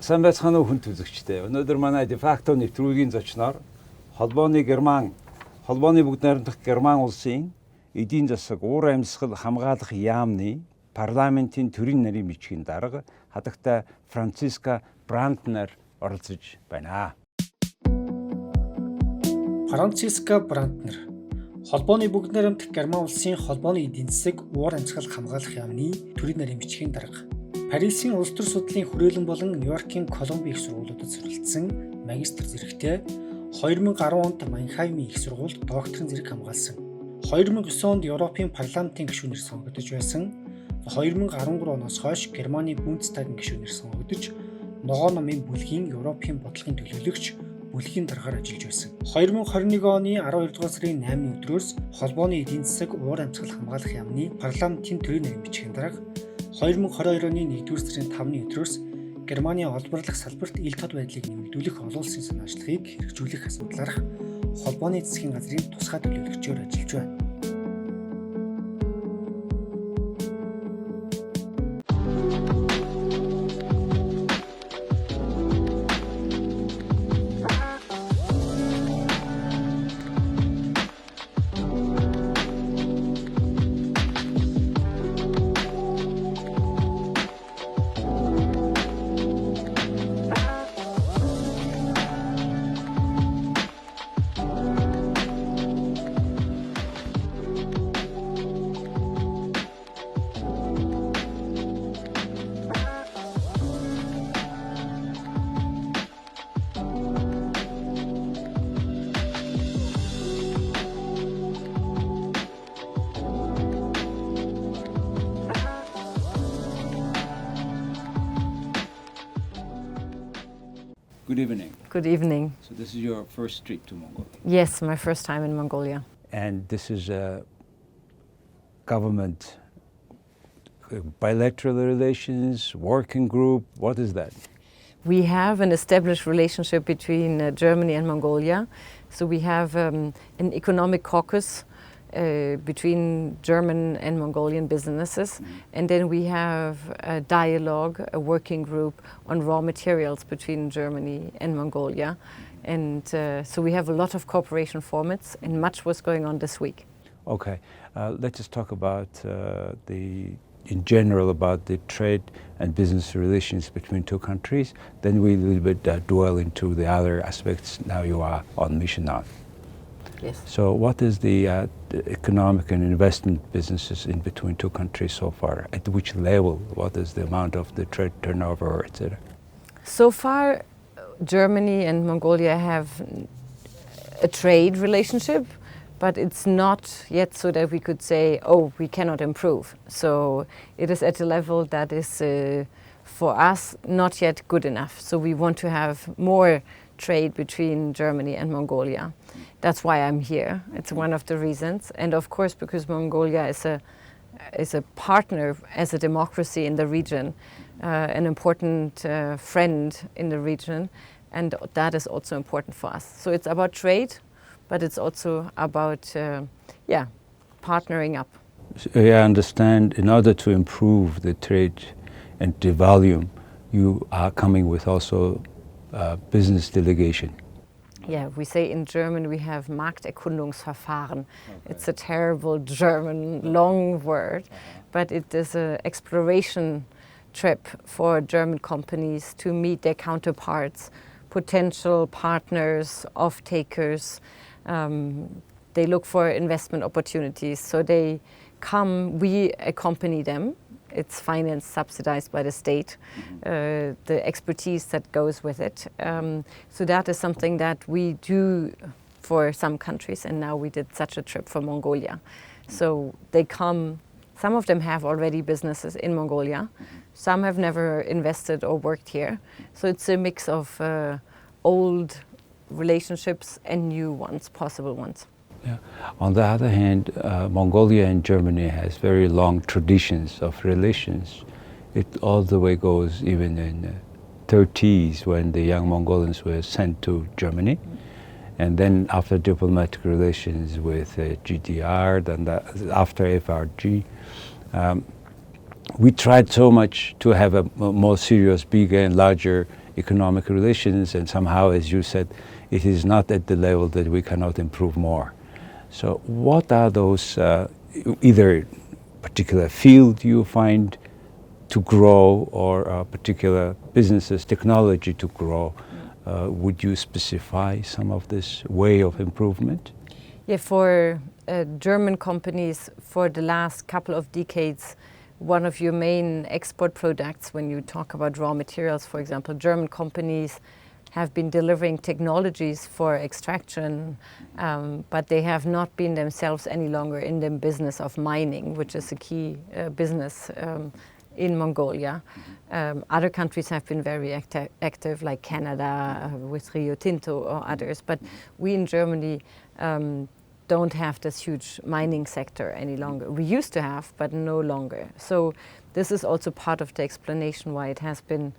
Сайн байцгаана уу хүн үзэгчдээ. Өнөөдөр манай дефакто нэвтрүүлгийн зочноор холбооны Герман, холбооны бүгд найрамдах Герман улсын эдийн засаг, уур амьсгал хамгаалах яамны Парламентын Төрийн нарийн бичгийн дарга хадагтай Франциска Брантнер оролцож байна. Франциска Брантнер холбооны бүгд найрамдах Герман улсын холбооны эдийн засаг, уур амьсгал хамгаалах яамны Төрийн нарийн бичгийн дарга. Парисын улс төр судлалын хүрээлэн болон Нью-Йоркийн Колумби их сургуулиудад суралцсан магистр зэрэгтэй 2010 онд Манхаймын их сургуульд докторийн зэрэг хамгаалсан. 2009 онд Европын парламентын гишүүнээр сонгогдож байсан. 2013 оноос хойш Германы Бундестагийн гишүүнээр сонгогдож, ногоо номын бүлгийн Европын бодлогын төлөөлөгч бүлгийн даргаар ажиллаж байсан. 2021 оны 12 дугаар сарын 8-ны өдрөөс холбооны эдийн засаг, уур амьсгал хамгаалах яамны Парламентын Төрийн нарийн бичгийн дарга 2022 оны 1-р сарын 5-ны өдрөөс Германы олборлох салбарт ил тод байдлыг нэмэгдүүлэх олон улсын санаачлагыг хэрэгжүүлэх асуудлаарх холбооны засгийн газрын тусгай төлөөлөгчөөр ажиллаж байна. Good evening. Good evening. So this is your first trip to Mongolia. Yes, my first time in Mongolia. And this is a government bilateral relations, working group. What is that? We have an established relationship between Germany and Mongolia. So we have an economic caucus between German and Mongolian businesses. And then we have a dialogue, a working group on raw materials between Germany and Mongolia. And so we have a lot of cooperation formats, and much was going on this week. Okay, let's just talk about in general about the trade and business relations between two countries. Then we a little bit dwell into the other aspects now you are on mission on. Yes. So what is the economic and investment businesses in between two countries so far? At which level? What is the amount of the trade turnover, etc.? So far, Germany and Mongolia have a trade relationship, but it's not yet so that we could say, oh, we cannot improve. So it is at a level that is, for us, not yet good enough. So we want to have more trade between Germany and Mongolia. That's why I'm here. It's one of the reasons. And of course, because Mongolia is a partner as a democracy in the region, an important friend in the region, and that is also important for us. So it's about trade, but it's also about, partnering up. So I understand in order to improve the trade and the volume, you are coming with also business delegation. Yeah, we say in German we have Markterkundungsverfahren. Okay. It's a terrible German long word, but it is an exploration trip for German companies to meet their counterparts, potential partners, off-takers. They look for investment opportunities. So they come, we accompany them. It's financed, subsidized by the state, the expertise that goes with it. So that is something that we do for some countries, and now we did such a trip for Mongolia. So they come, some of them have already businesses in Mongolia, some have never invested or worked here. So it's a mix of old relationships and new ones, possible ones. Yeah. On the other hand, Mongolia and Germany has very long traditions of relations. It all the way goes even in 30s when the young Mongolians were sent to Germany. And then after diplomatic relations with GDR, then after FRG, we tried so much to have a more serious, bigger and larger economic relations, and somehow, as you said, it is not at the level that we cannot improve more. So what are those, either particular field you find to grow or particular businesses, technology to grow? Would you specify some of this way of improvement? Yeah, for German companies, for the last couple of decades, one of your main export products, when you talk about raw materials, for example, German companies have been delivering technologies for extraction, but they have not been themselves any longer in the business of mining, which is a key business in Mongolia. Other countries have been very active, like Canada with Rio Tinto or others, but we in Germany don't have this huge mining sector any longer. We used to have, but no longer. So this is also part of the explanation why it has been,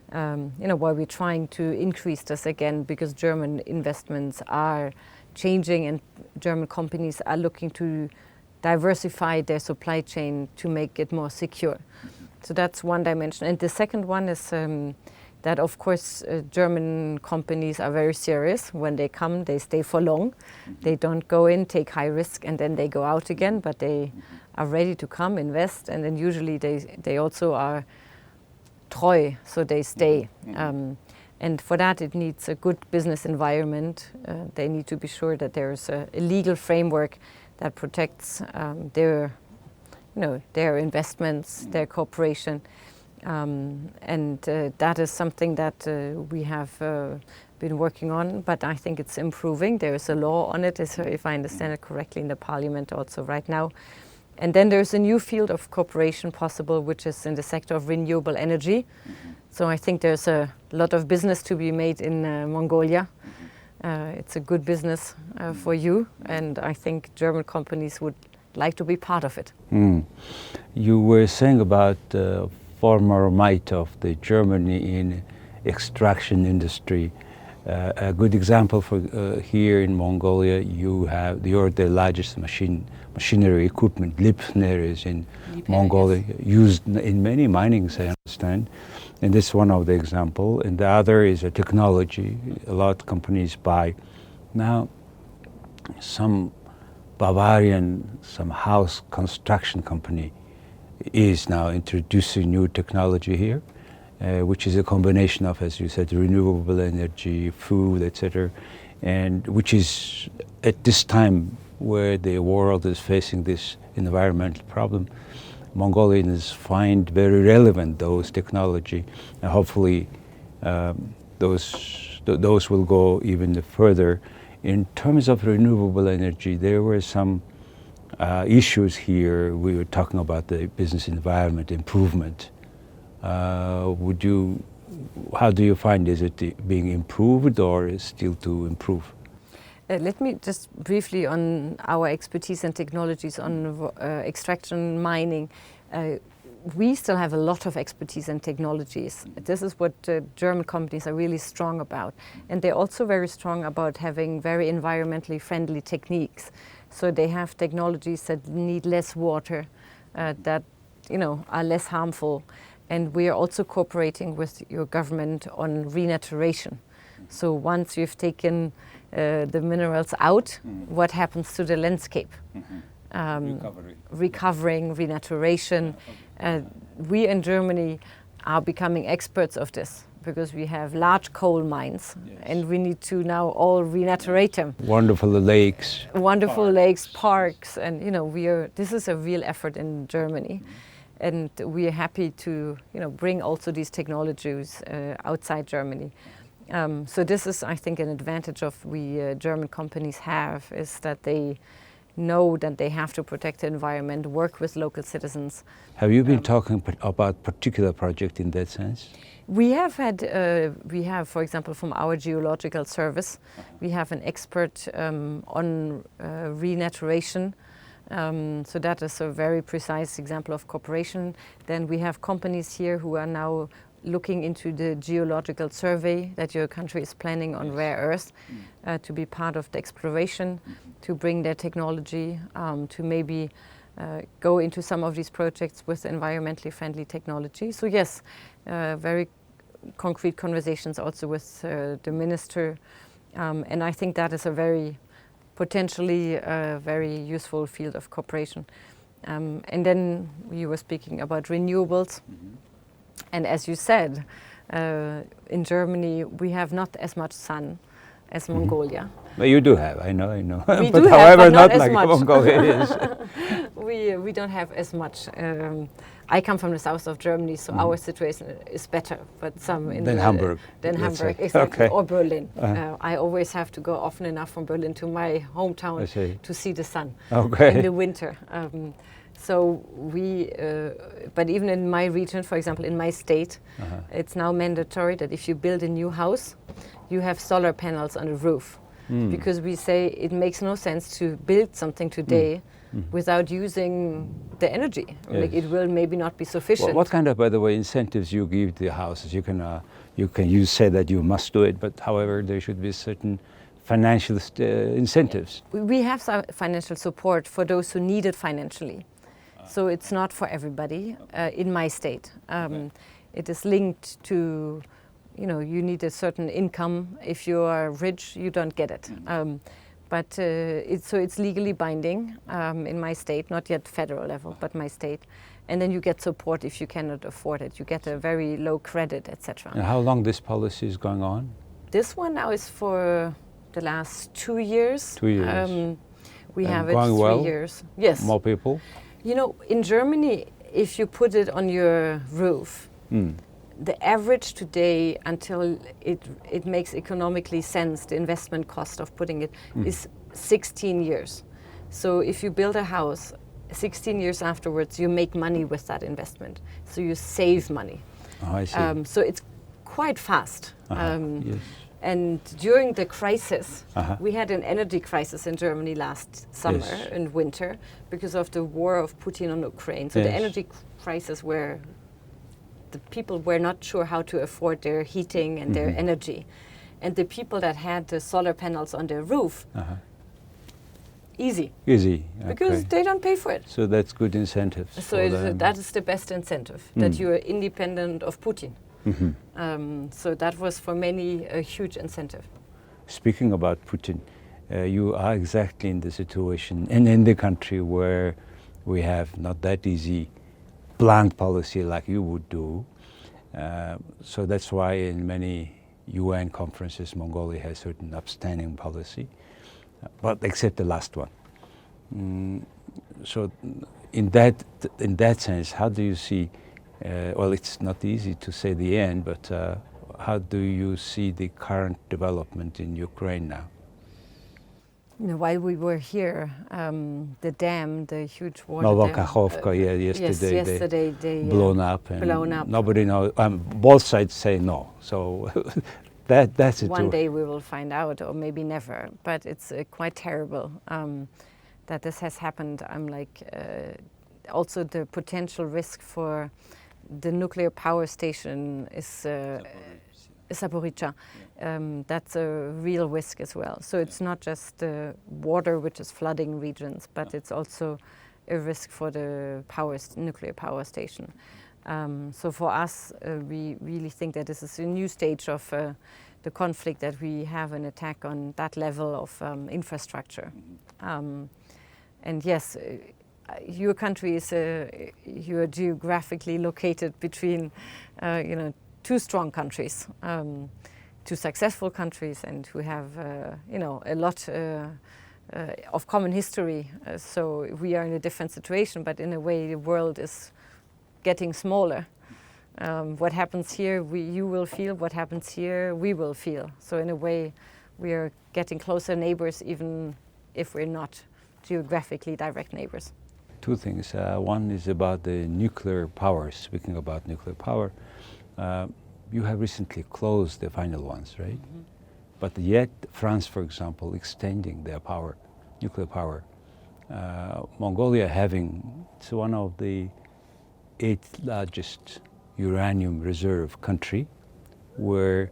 why we're trying to increase this again, because German investments are changing and German companies are looking to diversify their supply chain to make it more secure. So that's one dimension. And the second one is that, of course, German companies are very serious. When they come, they stay for long. They don't go in, take high risk, and then they go out again, but they are ready to come, invest, and then usually they also are treu, so they stay. And for that, it needs a good business environment. They need to be sure that there's a legal framework that protects their investments, their cooperation. And that is something that we have been working on, but I think it's improving. There is a law on it, if I understand it correctly, in the Parliament also right now. And then there's a new field of cooperation possible, which is in the sector of renewable energy. So I think there's a lot of business to be made in Mongolia. It's a good business for you, and I think German companies would like to be part of it. You were saying about former might of the Germany in extraction industry. A good example for here in Mongolia, you're the largest machinery equipment. Brantner is in Mongolia, yes. Used in many minings, I understand. And this is one of the example. And the other is a technology. A lot of companies buy. Now, some Bavarian, some house construction company is now introducing new technology here, which is a combination of, as you said, renewable energy, food, etc., and which is at this time where the world is facing this environmental problem, Mongolians find very relevant those technology, and hopefully those will go even further. In terms of renewable energy, there were some issues here. We were talking about the business environment improvement. How do you find, is it being improved or is still to improve? Let me just briefly on our expertise and technologies on extraction mining. We still have a lot of expertise and technologies. This is what German companies are really strong about. And they're also very strong about having very environmentally friendly techniques. So they have technologies that need less water, that are less harmful. And we are also cooperating with your government on renaturation. So once you've taken the minerals out, what happens to the landscape? Recovering, renaturation. We in Germany are becoming experts of this because we have large coal mines, yes, and we need to now all renaturate them. Wonderful lakes. Wonderful parks. Lakes, parks, and this is a real effort in Germany. And we are happy to bring also these technologies outside Germany. So this is, I think, an advantage of we German companies have, is that they know that they have to protect the environment, work with local citizens. Have you been talking about particular project in that sense? We have had, for example, from our geological service, we have an expert on renaturation. So that is a very precise example of cooperation. Then we have companies here who are now looking into the geological survey that your country is planning on rare earth, to be part of the exploration, to bring their technology, to maybe go into some of these projects with environmentally friendly technology. So yes, very concrete conversations also with the minister. And I think that is a very potentially very useful field of cooperation. And then you were speaking about renewables. And as you said, in Germany we have not as much sun as Mongolia. But you do have, I know. We but do however, have, but not as like much. Mongolia is. We don't have as much. I come from the south of Germany, so our situation is better. But some in Than Hamburg. Than let's Hamburg, say. exactly, Okay. or Berlin. I always have to go often enough from Berlin to my hometown to see the sun Okay. in the winter. So we, but even in my region, for example, in my state, it's now mandatory that if you build a new house, you have solar panels on the roof. Because we say it makes no sense to build something today without using the energy. Yes. Like it will maybe not be sufficient. What kind of, by the way, incentives you give the houses? You say that you must do it, but however, there should be certain financial incentives. We have some financial support for those who need it financially. So it's not for everybody in my state. It is linked to, you need a certain income. If you are rich, you don't get it. But it's legally binding in my state, not yet federal level, but my state. And then you get support if you cannot afford it. You get a very low credit, etc. And how long this policy is going on? This one now is for the last 2 years. 2 years. We And have it going 3 well? years. Yes. More people? In Germany, if you put it on your roof, the average today until it makes economically sense, the investment cost of putting it is 16 years. So if you build a house, 16 years afterwards, you make money with that investment. So you save money. Oh, I see. So it's quite fast. Yes. And during the crisis, we had an energy crisis in Germany last summer Yes. and winter because of the war of Putin on Ukraine. So the Yes. energy crisis where the people were not sure how to afford their heating and their energy. And the people that had the solar panels on their roof, easy, Easy. because Okay. they don't pay for it. So that's good incentives. So for it is them. that is the best incentive, that you are independent of Putin. So that was for many a huge incentive. Speaking about Putin, you are exactly in the situation and in the country where we have not that easy blunt policy like you would do. So that's why in many UN conferences, Mongolia has certain upstanding policy, but except the last one. So in that sense, how do you see, well, it's not easy to say the end, but how do you see the current development in Ukraine now? While we were here, the dam, the huge water Novokakhovka, dam. yesterday they blown up, and blown up. nobody knows. Both sides say no, so that's it. One day we will find out, or maybe never. But it's quite terrible that this has happened. I'm like, also the potential risk for the nuclear power station is Zaporizhzhia. That's a real risk as well. So it's not just the water which is flooding regions, but it's also a risk for the nuclear power station. So for us, we really think that this is a new stage of the conflict, that we have an attack on that level of infrastructure. And yes, your country is you are geographically located between, two strong countries, two successful countries, and who have, a lot of common history. So we are in a different situation, but in a way, the world is getting smaller. What happens here, you will feel. What happens here, we will feel. So in a way, we are getting closer neighbors, even if we're not geographically direct neighbors. Two things. One is about the nuclear power. Speaking about nuclear power, you have recently closed the final ones, right? But yet, France, for example, extending their power, nuclear power. Mongolia it's one of the 8th largest uranium reserve country, where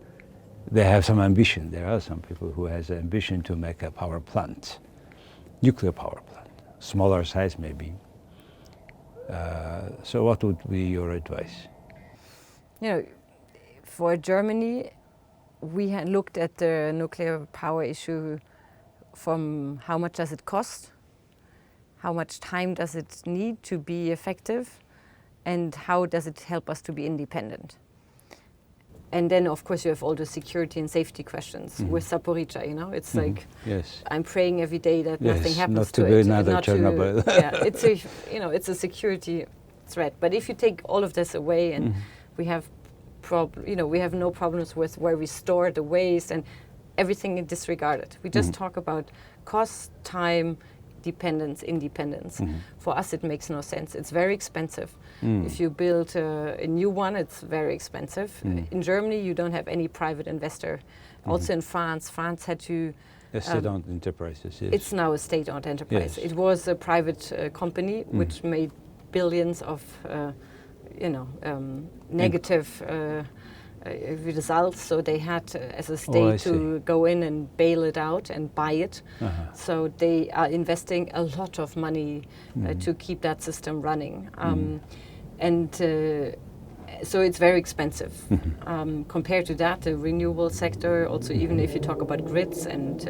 they have some ambition. There are some people who has ambition to make a power plant, nuclear power plant, smaller size maybe. So what would be your advice? For Germany, we had looked at the nuclear power issue from how much does it cost, how much time does it need to be effective, and how does it help us to be independent. And then, of course, you have all the security and safety questions. With Zaporizhzhia, you know, it's like Yes. I'm praying every day that nothing happens not to to be it. another not Chernobyl. it's a, you know, it's a security threat. But if you take all of this away, and we have, we have no problems with where we store the waste and everything is disregarded. We just talk about cost, time, dependence, independence. For us, it makes no sense. It's very expensive. If you build a new one, it's very expensive. In Germany, you don't have any private investor. Also in France had to... State-owned enterprises, yes. It's now a state-owned enterprise. Yes. It was a private company which made billions of, negative results. So they had, as a state, to go in and bail it out and buy it. So they are investing a lot of money to keep that system running. So it's very expensive. Compared to that, the renewable sector, also even if you talk about grids, and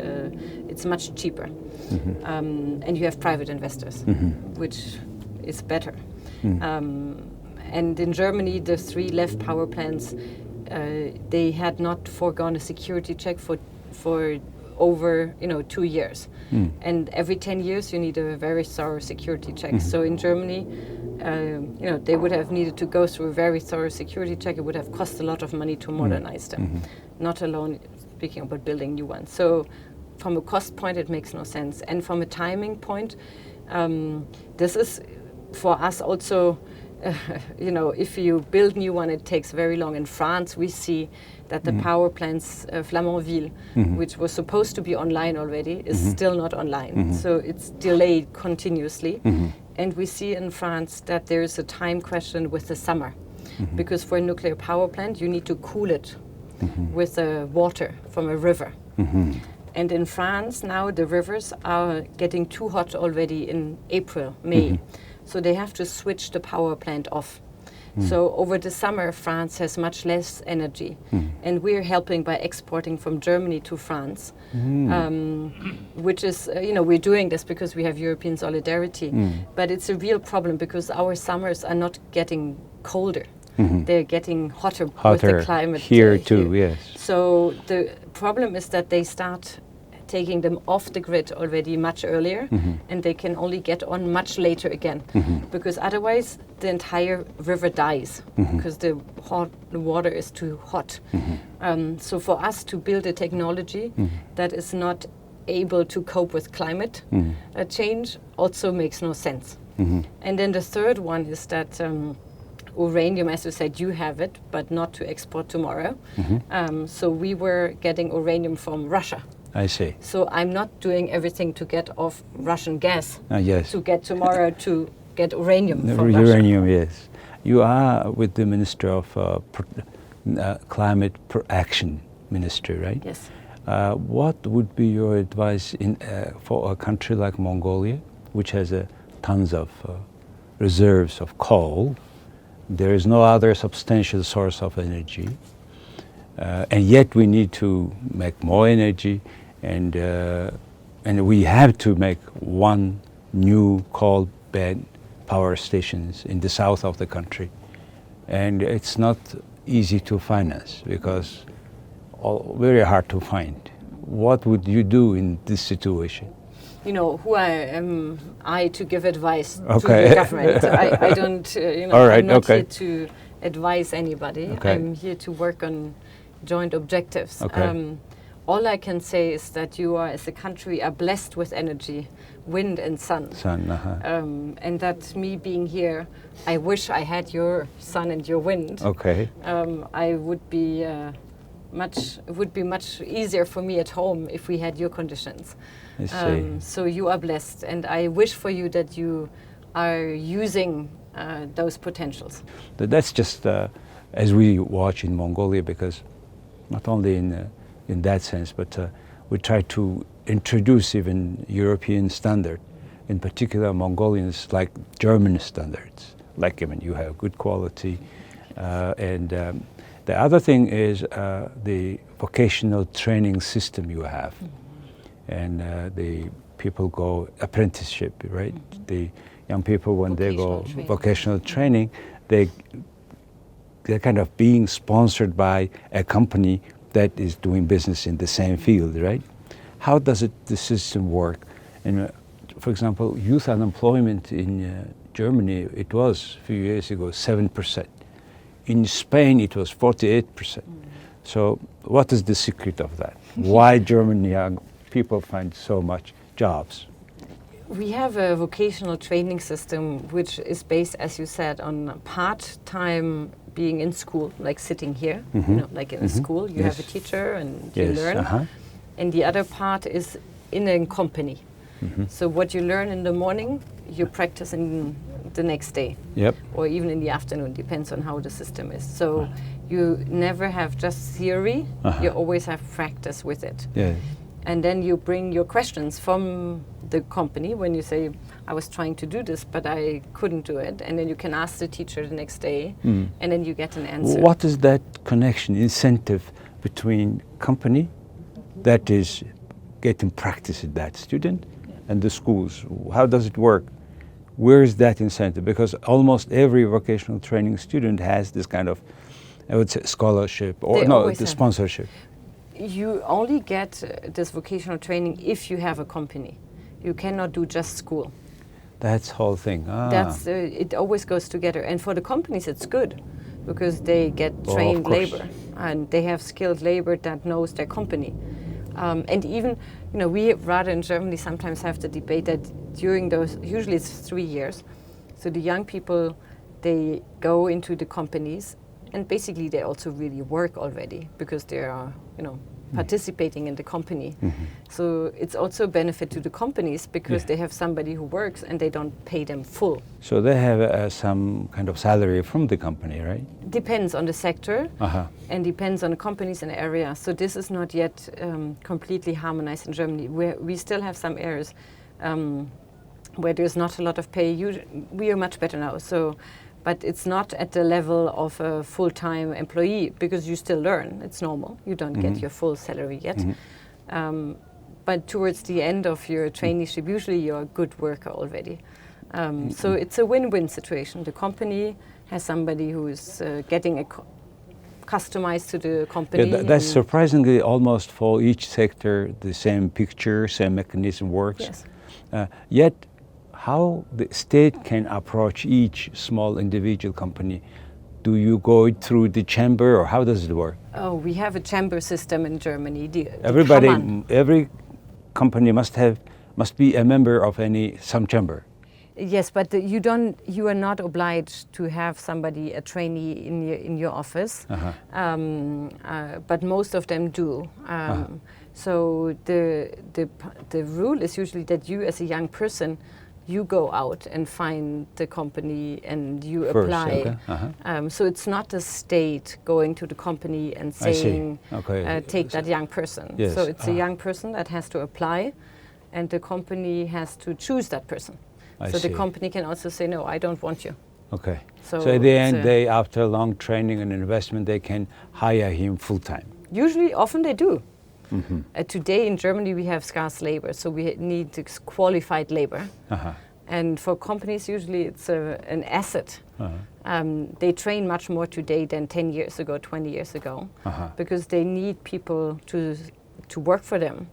it's much cheaper. And you have private investors, which is better. And in Germany, the 3 left power plants, they had not foregone a security check for over 2 years. And every 10 years you need a very thorough security check. So in Germany, they would have needed to go through a very thorough security check. It would have cost a lot of money to modernize them, not alone speaking about building new ones. So from a cost point, it makes no sense. And from a timing point, this is for us also, if you build new one, it takes very long. In France, we see that the power plants, Flamanville, which was supposed to be online already, is still not online. So it's delayed continuously. And we see in France that there is a time question with the summer. Because for a nuclear power plant, you need to cool it with water from a river. And in France now, the rivers are getting too hot already in April, May. So they have to switch the power plant off. So over the summer, France has much less energy. And we're helping by exporting from Germany to France, which is, we're doing this because we have European solidarity. But it's a real problem because our summers are not getting colder. They're getting hotter with the climate. Here too, yes. So the problem is that they start taking them off the grid already much earlier, and they can only get on much later again, because otherwise the entire river dies because the water is too hot. So for us to build a technology that is not able to cope with climate change also makes no sense. And then the third one is that uranium, as you said, you have it, but not to export tomorrow. So we were getting uranium from Russia. I see. So I'm not doing everything to get off Russian gas Yes. to get tomorrow to get uranium from Uranium, Russia. yes. You are with the Minister of Climate Action Ministry, right? Yes. What would be your advice for a country like Mongolia, which has tons of reserves of coal? There is no other substantial source of energy, and yet we need to make more energy, and we have to make one new coal-bed power stations in the south of the country, and it's not easy to finance because very hard to find. What would you do in this situation? Who am I to give advice to Okay. the government? I don't, All right, I'm not okay. here to advise anybody. Okay. I'm here to work on joint objectives. Okay. All I can say is that you are, as a country, are blessed with energy, wind and sun. And that me being here, I wish I had your sun and your wind. Okay. It would be much easier for me at home if we had your conditions. I see. So you are blessed, and I wish for you that you are using those potentials. That's just as we watch in Mongolia, because not only in that sense, but we try to introduce even European standard. In particular, Mongolians like German standards. Like, you have good quality, and The other thing is the vocational training system you have. And the people go apprenticeship, right? The young people, when they go vocational training, they're kind of being sponsored by a company that is doing business in the same field, right? How does the system work? And for example, youth unemployment in Germany, it was a few years ago 7%. In Spain, it was 48%. So what is the secret of that? Why German young people find so much jobs? We have a vocational training system which is based, as you said, on part-time being in school, like sitting here, like in a school. You have a teacher and you learn. And the other part is in a company. So what you learn in the morning, you practice in the next day. Or even in the afternoon, depends on how the system is. So you never have just theory, you always have practice with it. And then you bring your questions from the company when you say, I was trying to do this, but I couldn't do it. And then you can ask the teacher the next day, and then you get an answer. What is that connection, incentive between company that is getting practice in that student and the schools? How does it work? Where is that incentive? Because almost every vocational training student has this kind of, I would say, scholarship or the sponsorship. You only get this vocational training if you have a company. You cannot do just school. That's the whole thing. That's it always goes together. And for the companies, it's good because they get trained labor and they have skilled labor that knows their company. And even, we rather in Germany sometimes have the debate that during those, usually it's 3 years, so the young people, they go into the companies and basically they also really work already because they are, participating in the company. So it's also a benefit to the companies because they have somebody who works and they don't pay them full. So they have some kind of salary from the company, right? Depends on the sector and depends on the companies and area. So this is not yet completely harmonized in Germany. We still have some areas where there's not a lot of pay. We are much better now. But it's not at the level of a full-time employee because you still learn. It's normal. You don't get your full salary yet. But towards the end of your traineeship, usually you're a good worker already. So it's a win-win situation. The company has somebody who is getting customized to the company. Yeah, that's surprisingly almost for each sector the same picture, same mechanism works. Yet how the state can approach each small individual company? Do you go through the chamber or how does it work? Oh, we have a chamber system in Germany. Every company must be a member of some chamber. Yes, but you are not obliged to have somebody, a trainee in your office, but most of them do. So the rule is usually that you as a young person, you go out and find the company and you apply. So it's not the state going to the company and saying, take that young person. So it's a young person that has to apply and the company has to choose that person. So the company can also say, no, I don't want you. So at the end, after long training and investment, they can hire him full-time. Usually, often they do. Today in Germany we have scarce labor, so we need qualified labor. And for companies usually it's an asset. They train much more today than 10 years ago, 20 years ago, because they need people to work for them.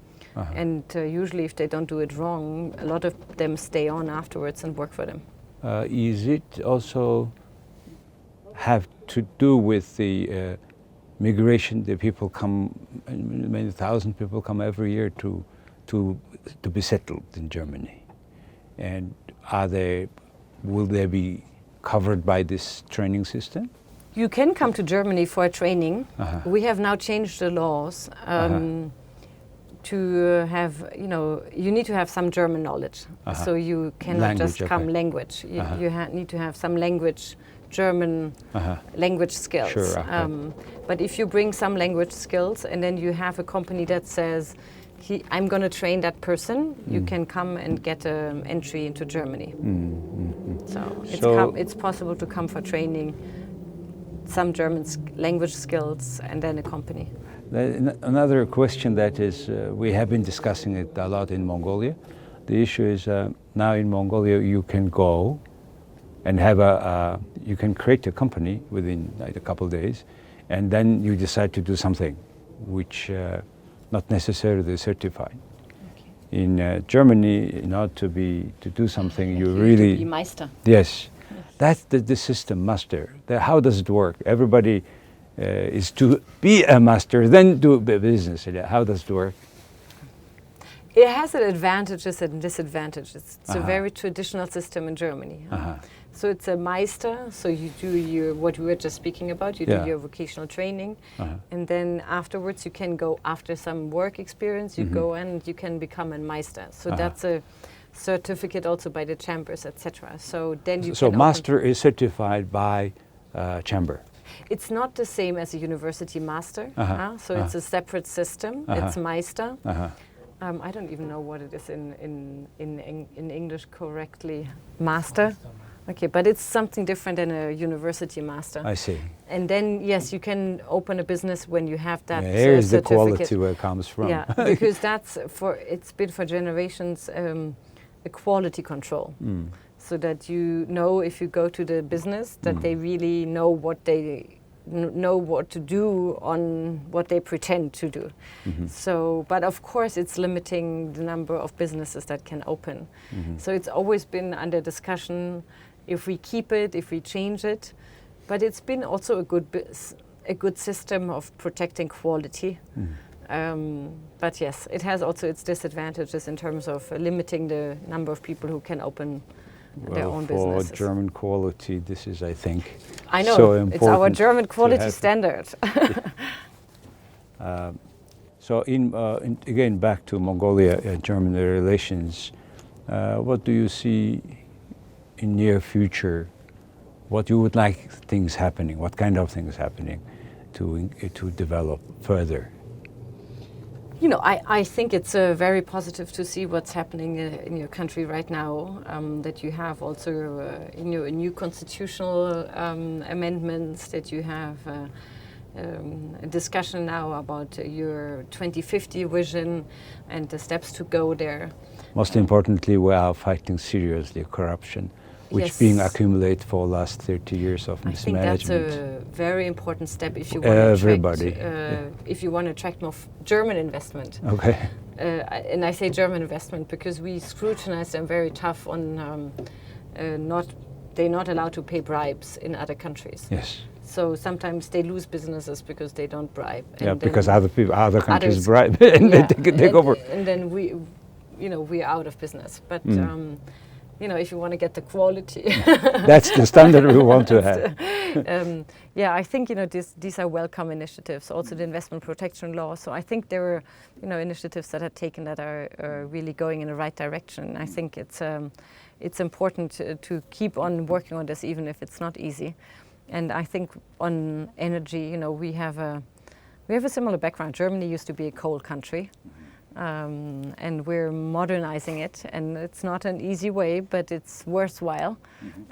And usually if they don't do it wrong, a lot of them stay on afterwards and work for them. Is it also have to do with the migration? The people come, many thousand people come every year to be settled in Germany, and will they be covered by this training system? You can come to Germany for training. We have now changed the laws to have, you need to have some German knowledge. So you cannot just come language. You need to have some language. German language skills. But if you bring some language skills and then you have a company that says, I'm going to train that person, you can come and get an entry into Germany. So it's possible to come for training some German language skills, and then a company. Another question that is, we have been discussing it a lot in Mongolia. The issue is now in Mongolia you can go and have you can create a company within like a couple of days, and then you decide to do something which not necessarily certified. Okay. In Germany, in order to do something, you really be Meister. Yes, that's the system, master. How does it work? Everybody is to be a master, then do business. How does it work? It has advantages and disadvantages. It's a very traditional system in Germany. So it's a Meister, so you do what we were just speaking about, you do your vocational training, and then afterwards you can go, after some work experience, you go and you can become a Meister. So that's a certificate also by the chambers, etc. So then you can master is certified by chamber. It's not the same as a university master, so it's a separate system. It's Meister. I don't even know what it is in English correctly. Master. Okay, but it's something different than a university master. I see. And then, yes, you can open a business when you have that here's certificate. The quality where it comes from. Yeah, because it's been for generations a quality control. So that you know, if you go to the business, that they really know what to do on what they pretend to do. So, but of course it's limiting the number of businesses that can open. So it's always been under discussion if we keep it, if we change it. But it's been also a good system of protecting quality. But yes, it has also its disadvantages in terms of limiting the number of people who can open their own businesses. For German quality, this is, I think, I know, so important. It's our German quality standard. So again, back to Mongolia and German relations, what do you see in near future? What you would like things happening? What kind of things happening to develop further? You know, I think it's very positive to see what's happening in your country right now, that you have also new constitutional amendments, that you have a discussion now about your 2050 vision and the steps to go there. Most importantly, we are fighting seriously corruption, which being accumulated for the last 30 years of mismanagement. I think that's a very important step if you want if you want to attract more German investment. Okay. And I say German investment because we scrutinize them very tough on they're not allowed to pay bribes in other countries. Yes. So sometimes they lose businesses because they don't bribe. And because other countries bribe and they take over. And then we're out of business. But if you want to get the quality, that's the standard we want to have. I think these are welcome initiatives. Also, the investment protection law. So I think there are initiatives that are taken that are really going in the right direction. I think it's important to keep on working on this, even if it's not easy. And I think on energy, we have a similar background. Germany used to be a coal country. And we're modernizing it, and it's not an easy way, but it's worthwhile.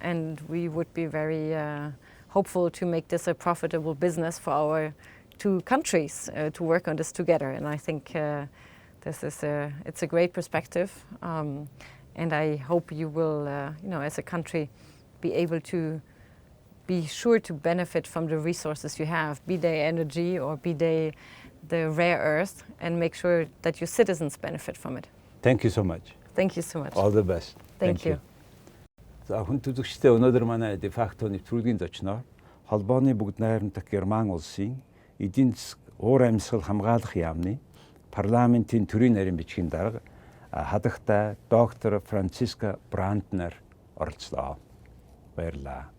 And we would be very hopeful to make this a profitable business for our two countries to work on this together. And I think it's a great perspective, and I hope you will, as a country, be able to be sure to benefit from the resources you have, be they energy or be they the rare earth, and make sure that your citizens benefit from it. Thank you so much. Thank you so much. All the best. Thank you. За хүн төлөвчтэй өнөөдөр манай де факто нэвтрүүлгийн зочноор холбооны бүгд найрамдах Герман улсын эдийн засаг уур амьсгал хамгаалах яамны Парламентын Төрийн нарийн бичгийн дарга хадагтай доктор Франциска Brantner оролцлоо. Баярлалаа.